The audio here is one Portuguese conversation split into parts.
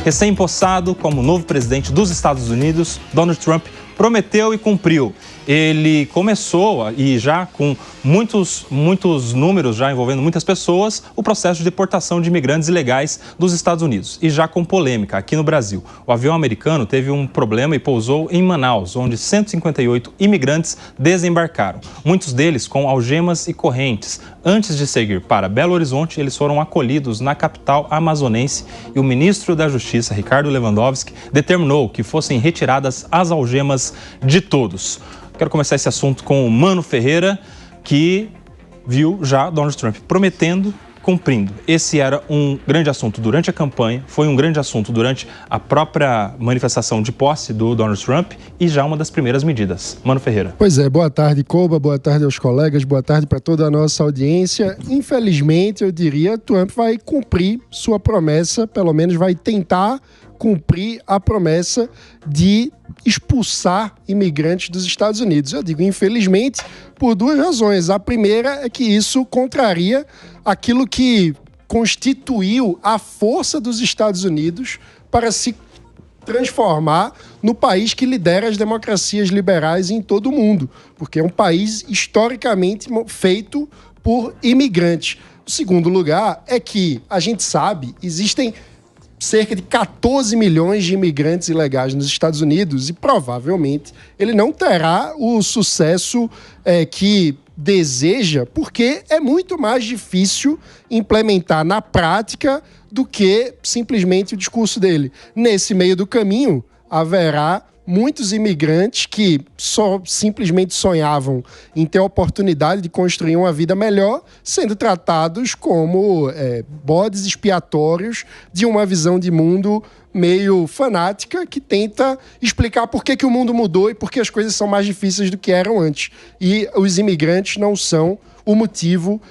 Recém-empossado como novo presidente dos Estados Unidos, Donald Trump prometeu e cumpriu. Ele começou, e já com muitos números, já envolvendo muitas pessoas, o processo de deportação de imigrantes ilegais dos Estados Unidos. E já com polêmica aqui no Brasil. O avião americano teve um problema e pousou em Manaus, onde 158 imigrantes desembarcaram. Muitos deles com algemas e correntes. Antes de seguir para Belo Horizonte, eles foram acolhidos na capital amazonense e o ministro da Justiça, Ricardo Lewandowski, determinou que fossem retiradas as algemas de todos. Quero começar esse assunto com o Mano Ferreira, que viu já Donald Trump prometendo, cumprindo. Esse era um grande assunto durante a campanha, foi um grande assunto durante a própria manifestação de posse do Donald Trump e já uma das primeiras medidas. Mano Ferreira. Pois é, boa tarde, Koba, boa tarde aos colegas, boa tarde para toda a nossa audiência. Infelizmente, eu diria, Trump vai cumprir sua promessa, pelo menos vai tentar cumprir a promessa de expulsar imigrantes dos Estados Unidos. Eu digo infelizmente por duas razões. A primeira é que isso contraria aquilo que constituiu a força dos Estados Unidos para se transformar no país que lidera as democracias liberais em todo o mundo, porque é um país historicamente feito por imigrantes. O segundo lugar é que, a gente sabe, existem cerca de 14 milhões de imigrantes ilegais nos Estados Unidos e provavelmente ele não terá o sucesso que deseja, porque é muito mais difícil implementar na prática do que simplesmente o discurso dele. Nesse meio do caminho, haverá muitos imigrantes que só simplesmente sonhavam em ter a oportunidade de construir uma vida melhor, sendo tratados como bodes expiatórios de uma visão de mundo meio fanática que tenta explicar por que o mundo mudou e por que as coisas são mais difíceis do que eram antes. E os imigrantes não são o motivo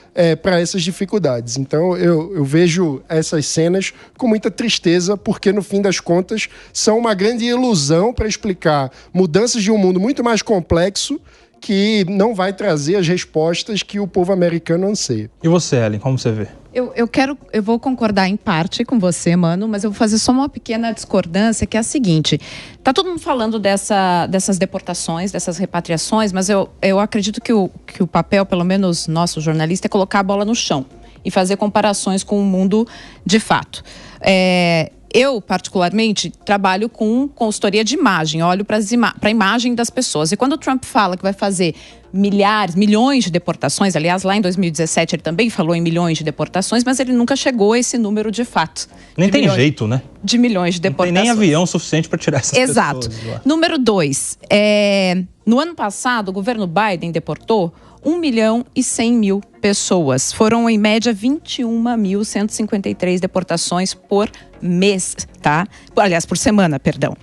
para essas dificuldades. Então, eu vejo essas cenas com muita tristeza, porque, no fim das contas, são uma grande ilusão para explicar mudanças de um mundo muito mais complexo que não vai trazer as respostas que o povo americano anseia. E você, Ellen, como você vê? Eu vou concordar em parte com você, Mano, mas eu vou fazer só uma pequena discordância, que é a seguinte. Tá todo mundo falando dessas deportações, dessas repatriações, mas eu acredito que o papel, pelo menos nosso jornalista, é colocar a bola no chão e fazer comparações com o mundo de fato. Eu, particularmente, trabalho com consultoria de imagem, olho para a imagem das pessoas. E quando o Trump fala que vai fazer milhões de deportações, aliás, lá em 2017 ele também falou em milhões de deportações, mas ele nunca chegou a esse número de fato. Nem tem jeito, né? De milhões de deportações. Não tem nem avião suficiente para tirar essas Exato. pessoas. Exato. Número 2, no ano passado, o governo Biden deportou 1.100.000 pessoas. Foram, em média, 21.153 deportações por mês, tá? Aliás, por semana, perdão.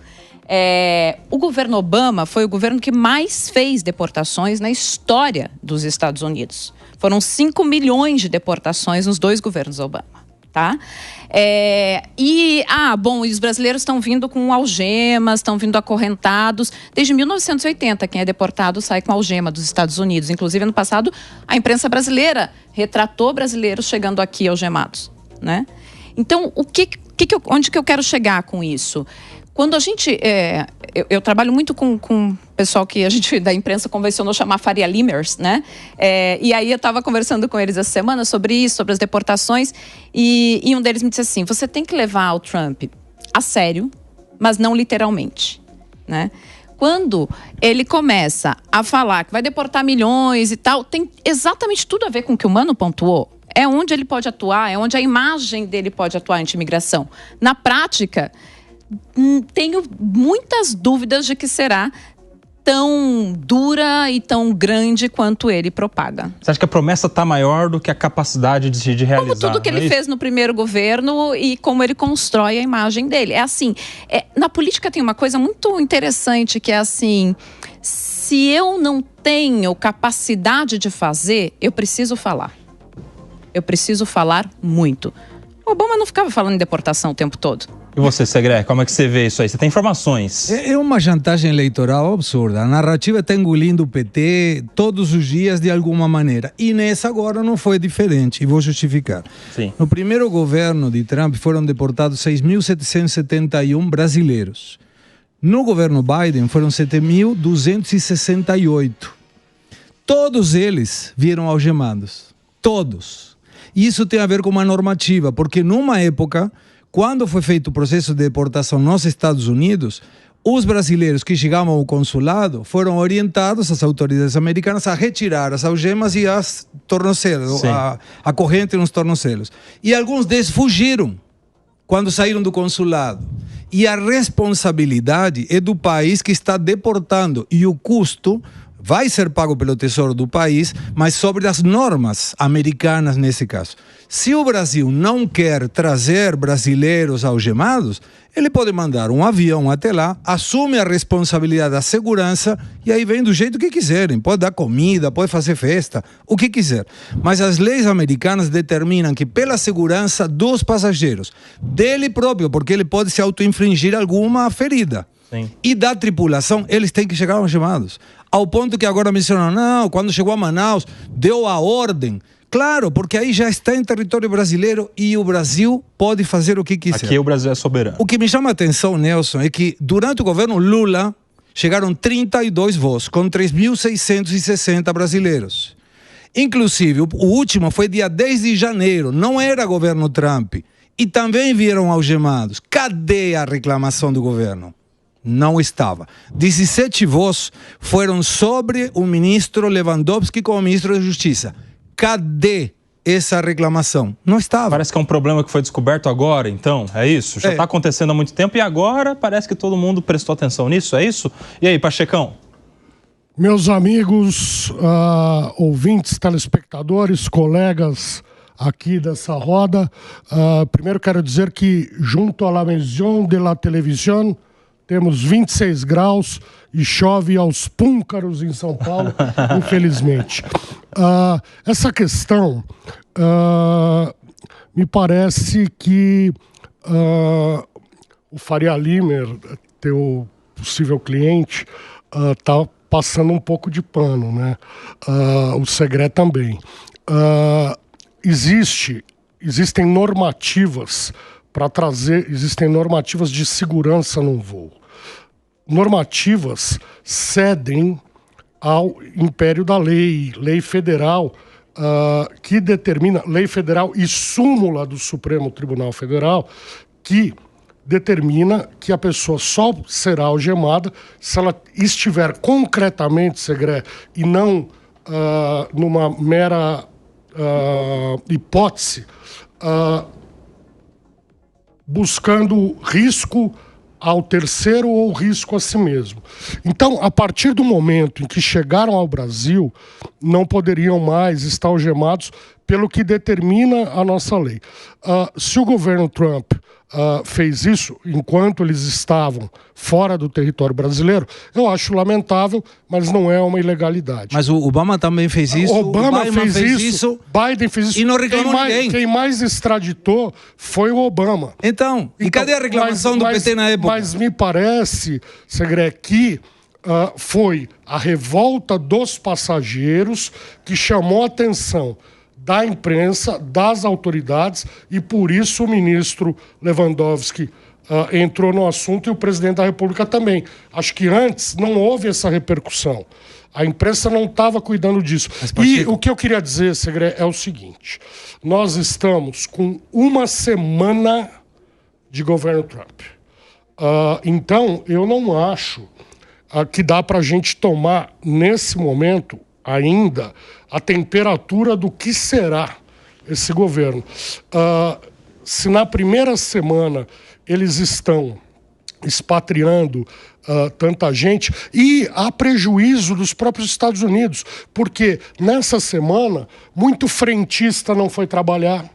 O governo Obama foi o governo que mais fez deportações na história dos Estados Unidos. Foram 5 milhões de deportações nos dois governos Obama, tá? E os brasileiros estão vindo com algemas, estão vindo acorrentados. Desde 1980, quem é deportado sai com algema dos Estados Unidos. Inclusive, ano passado, a imprensa brasileira retratou brasileiros chegando aqui algemados, né? Então, onde que eu quero chegar com isso? Quando a gente... eu trabalho muito com o pessoal que a gente da imprensa convencionou chamar Faria Limers, né? E aí eu estava conversando com eles essa semana sobre isso, sobre as deportações, e um deles me disse assim: você tem que levar o Trump a sério, mas não literalmente, né? Quando ele começa a falar que vai deportar milhões e tal, tem exatamente tudo a ver com o que o Mano pontuou. É onde ele pode atuar, é onde a imagem dele pode atuar anti-imigração. Na prática, tenho muitas dúvidas de que será tão dura e tão grande quanto ele propaga. Você acha que a promessa está maior do que a capacidade de realizar? Como tudo que ele fez no primeiro governo e como ele constrói a imagem dele. É assim, na política tem uma coisa muito interessante que é assim: se eu não tenho capacidade de fazer, eu preciso falar. Eu preciso falar muito. O Obama não ficava falando em deportação o tempo todo. E você, Segré, como é que você vê isso aí? Você tem informações? É uma chantagem eleitoral absurda. A narrativa está engolindo o PT todos os dias de alguma maneira. E nessa agora não foi diferente. E vou justificar. Sim. No primeiro governo de Trump foram deportados 6.771 brasileiros. No governo Biden foram 7.268. Todos eles vieram algemados. Todos. E isso tem a ver com uma normativa, porque numa época, quando foi feito o processo de deportação nos Estados Unidos, os brasileiros que chegavam ao consulado foram orientados, as autoridades americanas, a retirar as algemas e as tornozelos, a corrente nos tornozelos. E alguns deles fugiram quando saíram do consulado. E a responsabilidade é do país que está deportando. E o custo vai ser pago pelo Tesouro do país, mas sobre as normas americanas nesse caso. Se o Brasil não quer trazer brasileiros algemados, ele pode mandar um avião até lá, assume a responsabilidade da segurança e aí vem do jeito que quiserem. Pode dar comida, pode fazer festa, o que quiser. Mas as leis americanas determinam que pela segurança dos passageiros, dele próprio, porque ele pode se auto-infringir alguma ferida. Sim. E da tripulação, eles têm que chegar algemados. Ao ponto que agora mencionam, não, quando chegou a Manaus, deu a ordem. Claro, porque aí já está em território brasileiro e o Brasil pode fazer o que quiser. Aqui o Brasil é soberano. O que me chama a atenção, Nelson, é que durante o governo Lula chegaram 32 voos com 3.660 brasileiros. Inclusive, o último foi dia 10 de janeiro, não era governo Trump. E também vieram algemados. Cadê a reclamação do governo? Não estava. 17 voos foram sobre o ministro Lewandowski como ministro da Justiça. Cadê essa reclamação? Não estava. Parece que é um problema que foi descoberto agora, então, é isso? Já está acontecendo há muito tempo e agora parece que todo mundo prestou atenção nisso, é isso? E aí, Pachecão? Meus amigos, ouvintes, telespectadores, colegas aqui dessa roda, primeiro quero dizer que junto à la maison de la televisão temos 26 graus e chove aos púncaros em São Paulo, infelizmente. Essa questão, me parece que o Faria Limer, teu possível cliente, está passando um pouco de pano, né? O Segré também. Existem normativas para trazer, existem normativas de segurança num voo. Normativas cedem ao império da lei federal, que determina, lei federal e súmula do Supremo Tribunal Federal, que determina que a pessoa só será algemada se ela estiver concretamente, Segré, e não numa mera hipótese, buscando risco ao terceiro ou risco a si mesmo. Então, a partir do momento em que chegaram ao Brasil, não poderiam mais estar algemados pelo que determina a nossa lei. Se o governo Trump fez isso enquanto eles estavam fora do território brasileiro, eu acho lamentável, mas não é uma ilegalidade. Mas o Obama também fez isso. Obama fez isso, Biden fez isso. E não reclamou ninguém. Quem mais extraditou foi o Obama. Então, e cadê a reclamação do PT na época? Mas me parece, Segré, que foi a revolta dos passageiros que chamou a atenção da imprensa, das autoridades, e por isso o ministro Lewandowski entrou no assunto e o presidente da República também. Acho que antes não houve essa repercussão. A imprensa não estava cuidando disso. E o que eu queria dizer, Segré, é o seguinte. Nós estamos com uma semana de governo Trump. Então, eu não acho que dá para a gente tomar, nesse momento, ainda, a temperatura do que será esse governo. Se na primeira semana eles estão expatriando tanta gente, e há prejuízo dos próprios Estados Unidos, porque nessa semana muito frentista não foi trabalhar.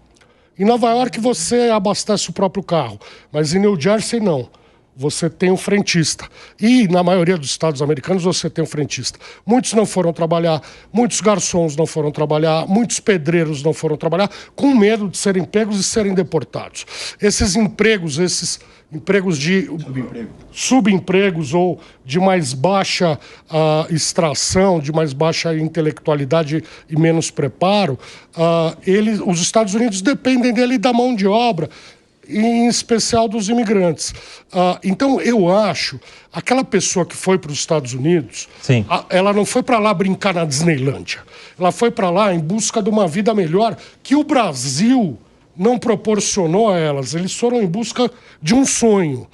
Em Nova York você abastece o próprio carro, mas em New Jersey não. Você tem um frentista. E na maioria dos estados americanos você tem um frentista. Muitos não foram trabalhar, muitos garçons não foram trabalhar, muitos pedreiros não foram trabalhar, com medo de serem pegos e serem deportados. Esses empregos, esses empregos de subempregos ou de mais baixa extração, de mais baixa intelectualidade e menos preparo, os Estados Unidos dependem dele da mão de obra, em especial dos imigrantes. Então, eu acho, aquela pessoa que foi para os Estados Unidos, ela não foi para lá brincar na Disneylândia. Ela foi para lá em busca de uma vida melhor que o Brasil não proporcionou a elas. Eles foram em busca de um sonho.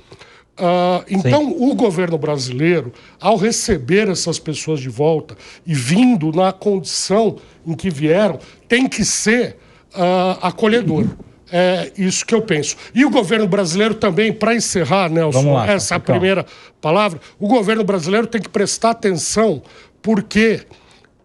Então, o governo brasileiro, ao receber essas pessoas de volta e vindo na condição em que vieram, tem que ser acolhedor. É isso que eu penso. E o governo brasileiro também, para encerrar, Nelson, essa primeira palavra, o governo brasileiro tem que prestar atenção, porque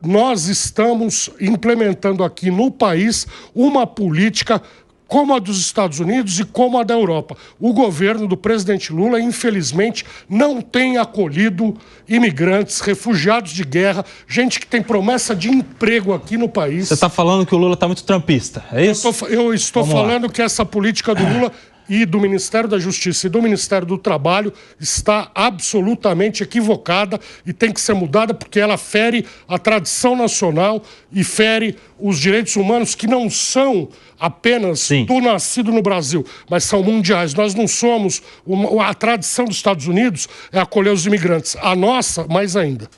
nós estamos implementando aqui no país uma política como a dos Estados Unidos e como a da Europa. O governo do presidente Lula, infelizmente, não tem acolhido imigrantes, refugiados de guerra, gente que tem promessa de emprego aqui no país. Você está falando que o Lula está muito trumpista, é isso? Eu estou falando que essa política do Lula e do Ministério da Justiça e do Ministério do Trabalho está absolutamente equivocada e tem que ser mudada porque ela fere a tradição nacional e fere os direitos humanos que não são apenas do nascido no Brasil, mas são mundiais. Nós não somos... A tradição dos Estados Unidos é acolher os imigrantes. A nossa, mais ainda.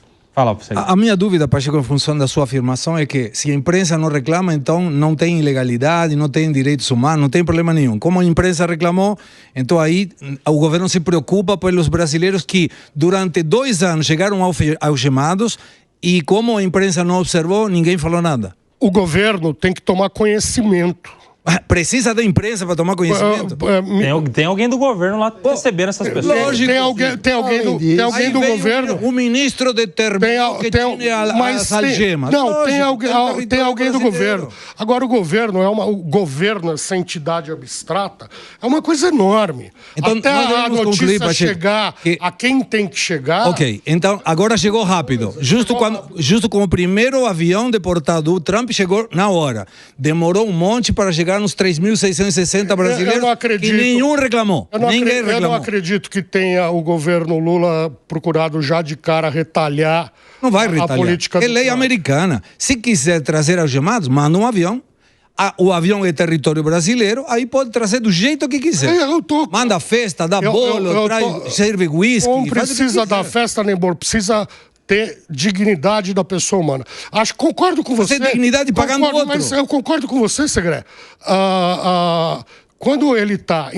A minha dúvida, Pacheco, em função da sua afirmação, é que se a imprensa não reclama, então não tem ilegalidade, não tem direitos humanos, não tem problema nenhum. Como a imprensa reclamou, então aí o governo se preocupa pelos brasileiros que durante 2 anos chegaram algemados e como a imprensa não observou, ninguém falou nada. O governo tem que tomar conhecimento. Precisa da imprensa para tomar conhecimento? Tem alguém do governo lá recebendo essas pessoas. Lógico. Tem alguém do governo. O ministro determinou que tinha as algemas. Não, lógico, tem alguém do governo. Agora, o governo, essa entidade abstrata, é uma coisa enorme. Então, até a notícia chegar a quem tem que chegar... Ok, então agora chegou rápido. Justo com o primeiro avião deportado, o Trump chegou na hora. Demorou um monte para chegar nos 3.660 brasileiros e nenhum reclamou. Ninguém reclamou. Eu não acredito que tenha o governo Lula procurado já de cara retalhar. Não vai retalhar. A política é lei americana. Se quiser trazer algemados, manda um avião. O avião é território brasileiro, aí pode trazer do jeito que quiser. Manda festa, dá bolo, serve whisky. Não precisa dar festa nem bolo, precisa ter dignidade da pessoa humana. Concordo com você. Ter dignidade pagando outro. Mas eu concordo com você, Segré. Quando ele está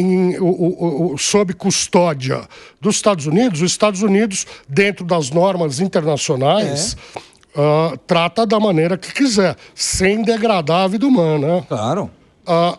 sob custódia dos Estados Unidos, os Estados Unidos, dentro das normas internacionais, trata da maneira que quiser, sem degradar a vida humana. Claro.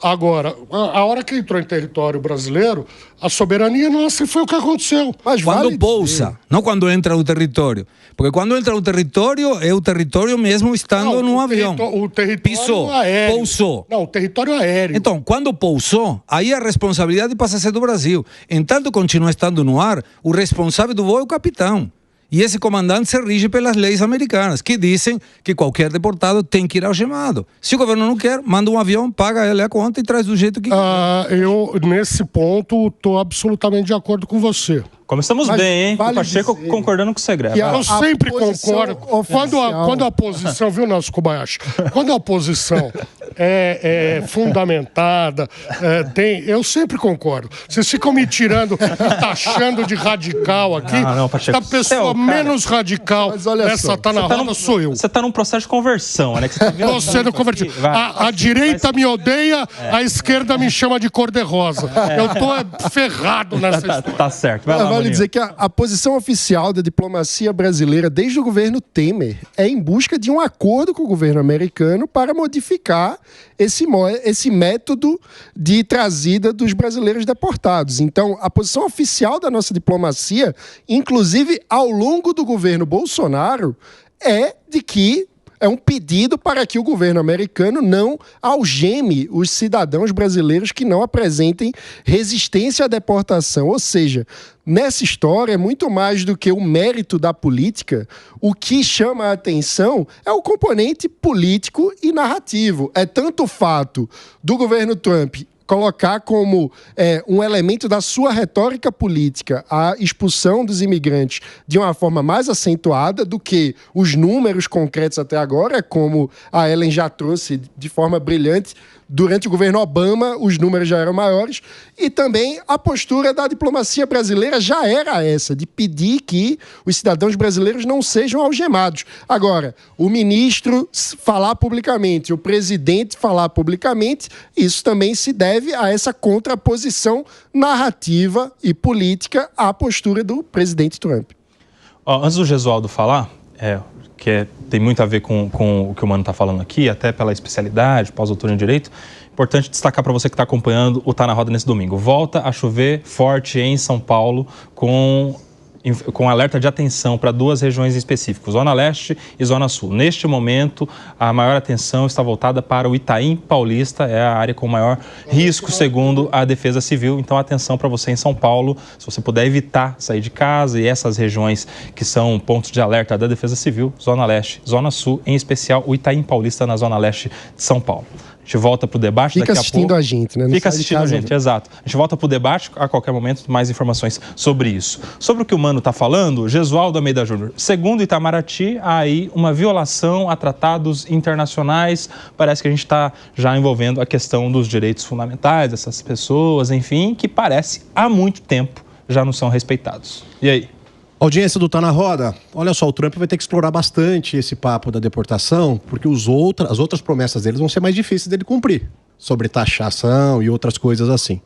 Agora, a hora que entrou em território brasileiro, a soberania nossa, foi o que aconteceu. Mas quando pousa, não quando entra no território. Porque quando entra no território, é o território mesmo estando num avião. O território pisou, aéreo. Pousou. Não, o território aéreo. Então, quando pousou, aí a responsabilidade passa a ser do Brasil. Enquanto continua estando no ar, o responsável do voo é o capitão. E esse comandante se rige pelas leis americanas, que dizem que qualquer deportado tem que ir algemado. Se o governo não quer, manda um avião, paga ele a conta e traz do jeito que quer. Eu, nesse ponto, estou absolutamente de acordo com você. Começamos bem, hein? O Pacheco concordando com o Segré. Eu sempre concordo. Quando a posição, viu, Nelson Kobayashi? Quando a posição é fundamentada, eu sempre concordo. Vocês ficam me tirando, me taxando de radical aqui. Não, Pacheco. A pessoa menos radical dessa tá na roda sou eu. Você tá num processo de conversão, né? Estou sendo convertido. A direita me odeia, a esquerda me chama de cor-de-rosa. Eu tô ferrado nessa história. Tá certo. Vai lá, vale dizer que a posição oficial da diplomacia brasileira desde o governo Temer é em busca de um acordo com o governo americano para modificar esse método de trazida dos brasileiros deportados. Então, a posição oficial da nossa diplomacia, inclusive ao longo do governo Bolsonaro, é de que é um pedido para que o governo americano não algeme os cidadãos brasileiros que não apresentem resistência à deportação. Ou seja, nessa história, é muito mais do que o mérito da política. O que chama a atenção é o componente político e narrativo. É tanto o fato do governo Trump colocar como um elemento da sua retórica política a expulsão dos imigrantes de uma forma mais acentuada do que os números concretos até agora, como a Ellen já trouxe de forma brilhante. Durante o governo Obama, os números já eram maiores. E também a postura da diplomacia brasileira já era essa, de pedir que os cidadãos brasileiros não sejam algemados. Agora, o ministro falar publicamente, o presidente falar publicamente, isso também se deve a essa contraposição narrativa e política à postura do presidente Trump. Antes do Gesualdo falar, tem muito a ver com o que o Mano está falando aqui, até pela especialidade, pós-doutor em Direito. Importante destacar para você que está acompanhando o Tá na Roda nesse domingo. Volta a chover forte em São Paulo com alerta de atenção para 2 regiões específicas, Zona Leste e Zona Sul. Neste momento, a maior atenção está voltada para o Itaim Paulista, é a área com maior risco, segundo a Defesa Civil. Então, atenção para você em São Paulo, se você puder evitar sair de casa, e essas regiões que são pontos de alerta da Defesa Civil, Zona Leste, Zona Sul, em especial o Itaim Paulista na Zona Leste de São Paulo. A gente volta para o debate daqui a pouco. Fica assistindo a gente, né? Fica assistindo a gente, exato. A gente volta para o debate a qualquer momento, mais informações sobre isso. Sobre o que o Mano está falando, Gesualdo Almeida Júnior, segundo Itamaraty, há aí uma violação a tratados internacionais. Parece que a gente está já envolvendo a questão dos direitos fundamentais dessas pessoas, enfim, que parece há muito tempo já não são respeitados. E aí? Audiência do Tá na Roda, olha só, o Trump vai ter que explorar bastante esse papo da deportação, porque as outras promessas deles vão ser mais difíceis dele cumprir, sobre taxação e outras coisas assim.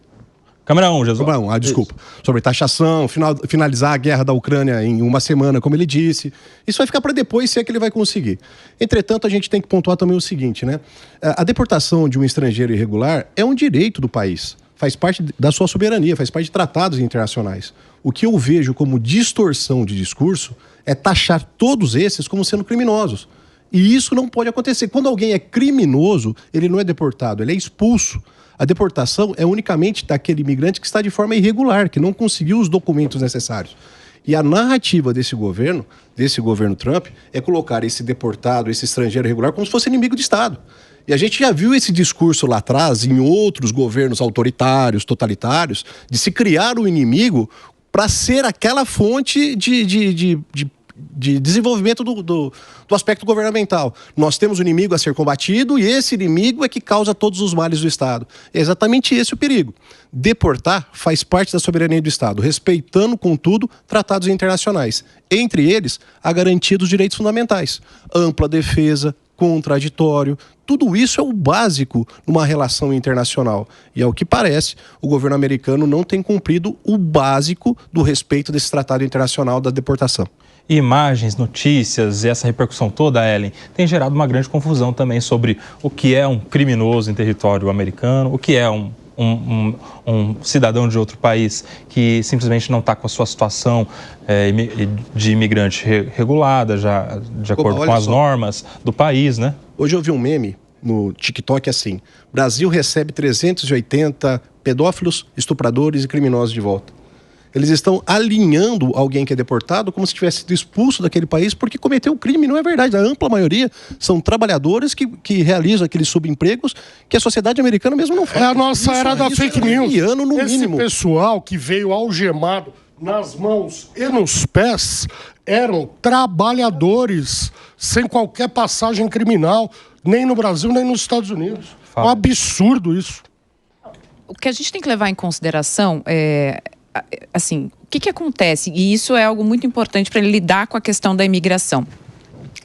Câmera 1, Jesus. Câmera 1, desculpa. Sobre taxação, finalizar a guerra da Ucrânia em uma semana, como ele disse. Isso vai ficar para depois, se é que ele vai conseguir. Entretanto, a gente tem que pontuar também o seguinte, né? A deportação de um estrangeiro irregular é um direito do país. Faz parte da sua soberania, faz parte de tratados internacionais. O que eu vejo como distorção de discurso é taxar todos esses como sendo criminosos. E isso não pode acontecer. Quando alguém é criminoso, ele não é deportado, ele é expulso. A deportação é unicamente daquele imigrante que está de forma irregular, que não conseguiu os documentos necessários. E a narrativa desse governo Trump, é colocar esse deportado, esse estrangeiro irregular, como se fosse inimigo de Estado. E a gente já viu esse discurso lá atrás, em outros governos autoritários, totalitários, de se criar um inimigo para ser aquela fonte de desenvolvimento do aspecto governamental. Nós temos um inimigo a ser combatido e esse inimigo é que causa todos os males do Estado. É exatamente esse o perigo. Deportar faz parte da soberania do Estado, respeitando, contudo, tratados internacionais. Entre eles, a garantia dos direitos fundamentais. Ampla defesa, contraditório, tudo isso é o básico numa relação internacional. E ao que parece, o governo americano não tem cumprido o básico do respeito desse tratado internacional da deportação. Imagens, notícias e essa repercussão toda, Ellen, tem gerado uma grande confusão também sobre o que é um criminoso em território americano, o que é um cidadão de outro país que simplesmente não está com a sua situação de imigrante regulada, já de acordo com as normas do país, né? Hoje eu vi um meme no TikTok assim: Brasil recebe 380 pedófilos, estupradores e criminosos de volta. Eles estão alinhando alguém que é deportado como se tivesse sido expulso daquele país porque cometeu um crime. Não é verdade. A ampla maioria são trabalhadores que realizam aqueles subempregos que a sociedade americana mesmo não faz. É a nossa era da fake news. No Esse mínimo. pessoal que veio algemado nas mãos e nos pés eram trabalhadores sem qualquer passagem criminal, nem no Brasil, nem nos Estados Unidos. É um absurdo isso. O que a gente tem que levar em consideração é... assim, o que acontece? E isso é algo muito importante para ele lidar com a questão da imigração.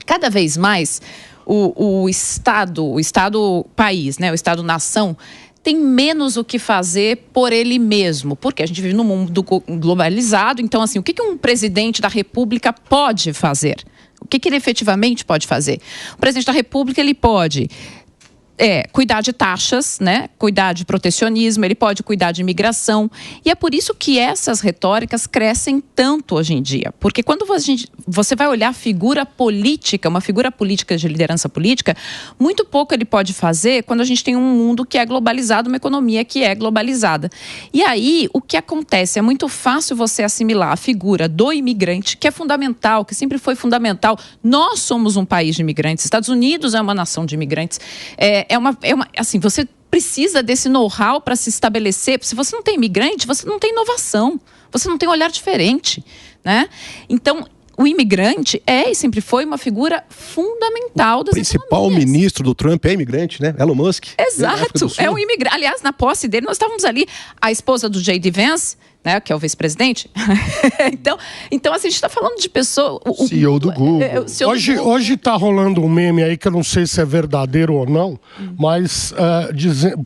Cada vez mais, o Estado-país, né, o Estado-nação, tem menos o que fazer por ele mesmo, porque a gente vive num mundo globalizado. Então, assim, o que um presidente da República pode fazer? O que ele efetivamente pode fazer? O presidente da República, ele pode... cuidar de taxas, né? Cuidar de protecionismo, ele pode cuidar de imigração. E é por isso que essas retóricas crescem tanto hoje em dia. Porque quando você vai olhar a figura política, uma figura política de liderança política, muito pouco ele pode fazer quando a gente tem um mundo que é globalizado, uma economia que é globalizada. E aí, o que acontece? É muito fácil você assimilar a figura do imigrante, que é fundamental, que sempre foi fundamental. Nós somos um país de imigrantes, Estados Unidos é uma nação de imigrantes. Assim, você precisa desse know-how para se estabelecer. Se você não tem imigrante, você não tem inovação, você não tem um olhar diferente, né? Então, o imigrante é e sempre foi uma figura fundamental das principal economias. ministro do Trump é imigrante, né? Elon Musk. Exato, é um imigrante. Aliás, na posse dele, nós estávamos ali, a esposa do J.D. Vance, né, que é o vice-presidente. então, assim, a gente está falando de pessoa... CEO do Google. Hoje está rolando um meme aí que eu não sei se é verdadeiro ou não, mas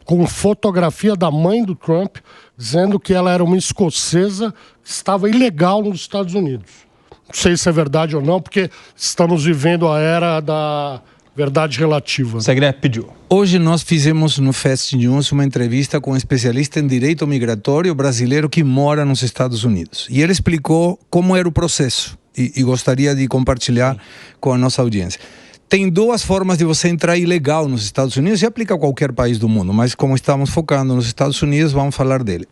com fotografia da mãe do Trump, dizendo que ela era uma escocesa que estava ilegal nos Estados Unidos. Não sei se é verdade ou não, porque estamos vivendo a era da verdade relativa. Segre pediu. Hoje nós fizemos no Fast News uma entrevista com um especialista em direito migratório brasileiro que mora nos Estados Unidos. E ele explicou como era o processo e gostaria de compartilhar com a nossa audiência. Tem duas formas de você entrar ilegal nos Estados Unidos e aplica a qualquer país do mundo, mas como estamos focando nos Estados Unidos, vamos falar dele.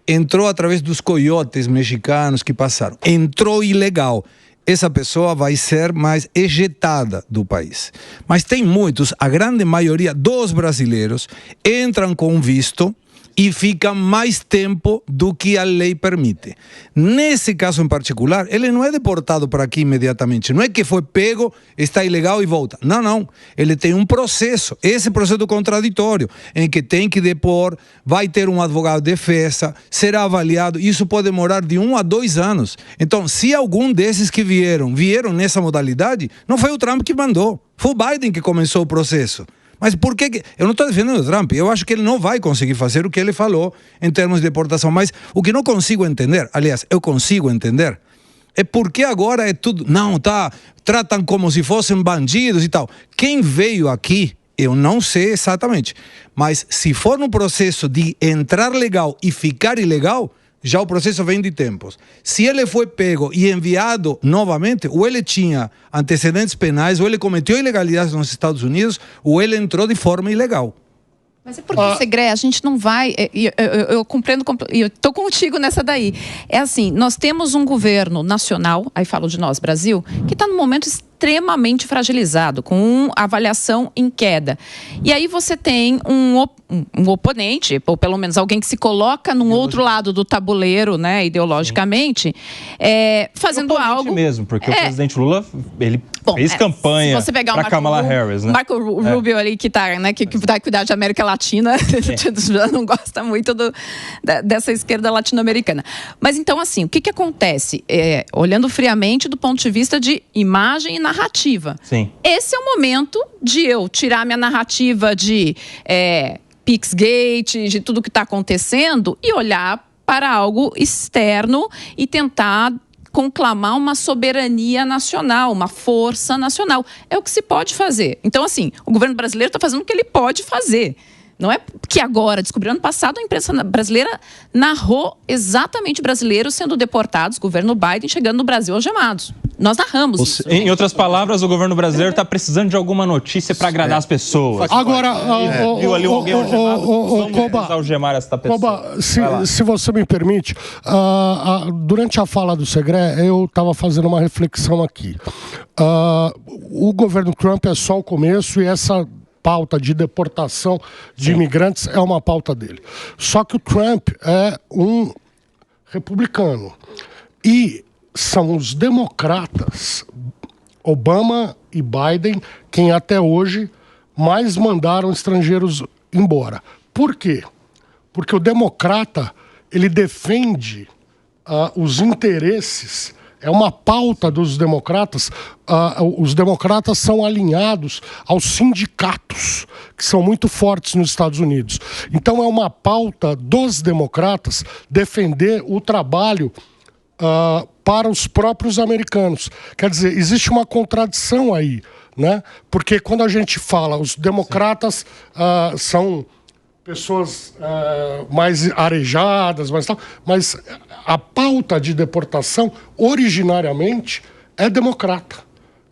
Entrou através dos coiotes mexicanos que passaram. Entrou ilegal. Essa pessoa vai ser mais ejetada do país. Mas tem muitos, a grande maioria dos brasileiros, entram com visto e ficam mais tempo do que a lei permite. Nesse caso em particular, ele não é deportado para aqui imediatamente. Não é que foi pego, está ilegal e volta. Não. Ele tem um processo, esse processo contraditório, em que tem que depor, vai ter um advogado de defesa, será avaliado. Isso pode demorar de 1 a 2 anos. Então, se algum desses que vieram nessa modalidade, não foi o Trump que mandou. Foi o Biden que começou o processo. Mas por que... Eu não estou defendendo o Trump, eu acho que ele não vai conseguir fazer o que ele falou em termos de deportação, mas o que não consigo entender, aliás, eu consigo entender, é porque agora é tudo... tratam como se fossem bandidos e tal. Quem veio aqui, eu não sei exatamente, mas se for no processo de entrar legal e ficar ilegal, já o processo vem de tempos. Se ele foi pego e enviado novamente, ou ele tinha antecedentes penais, ou ele cometeu ilegalidades nos Estados Unidos, ou ele entrou de forma ilegal. Mas é porque, Segre, a gente não vai... Eu compreendo, eu estou contigo nessa daí. É assim, nós temos um governo nacional, aí falo de nós, Brasil, que está num momento extremamente fragilizado, com avaliação em queda. E aí você tem um oponente, ou pelo menos alguém que se coloca num outro lado do tabuleiro, né, ideologicamente, fazendo algo... mesmo, porque o presidente Lula, ele fez campanha para Kamala Harris, né? Marco Rubio ali, que tá, né, que vai cuidar de América Latina, já não gosta muito dessa esquerda latino-americana. Mas então, assim, o que acontece? Olhando friamente do ponto de vista de imagem e narrativa. Sim. Esse é o momento de eu tirar minha narrativa de Pixgate, de tudo que está acontecendo e olhar para algo externo e tentar conclamar uma soberania nacional, uma força nacional. É o que se pode fazer. Então, assim, o governo brasileiro está fazendo o que ele pode fazer. Não é que agora, descobriu ano passado, a imprensa brasileira narrou exatamente brasileiros sendo deportados, governo Biden chegando no Brasil algemados. Nós narramos isso. Em outras palavras, o governo brasileiro está precisando de alguma notícia para agradar as pessoas. Agora, viu ali alguém algemado? Vamos algemar essa pessoa. Koba, se você me permite, durante a fala do Segre, eu estava fazendo uma reflexão aqui. O governo Trump é só o começo e essa pauta de deportação de imigrantes é uma pauta dele. Só que o Trump é um republicano. E são os democratas, Obama e Biden, quem até hoje mais mandaram estrangeiros embora. Por quê? Porque o democrata, ele defende os interesses. É uma pauta dos democratas. Os democratas são alinhados aos sindicatos, que são muito fortes nos Estados Unidos. Então é uma pauta dos democratas defender o trabalho para os próprios americanos. Quer dizer, existe uma contradição aí, né? Porque quando a gente fala, os democratas são pessoas mais arejadas, mas a pauta de deportação, originariamente, é democrata.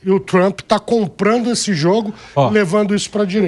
E o Trump está comprando esse jogo, levando isso para a direita.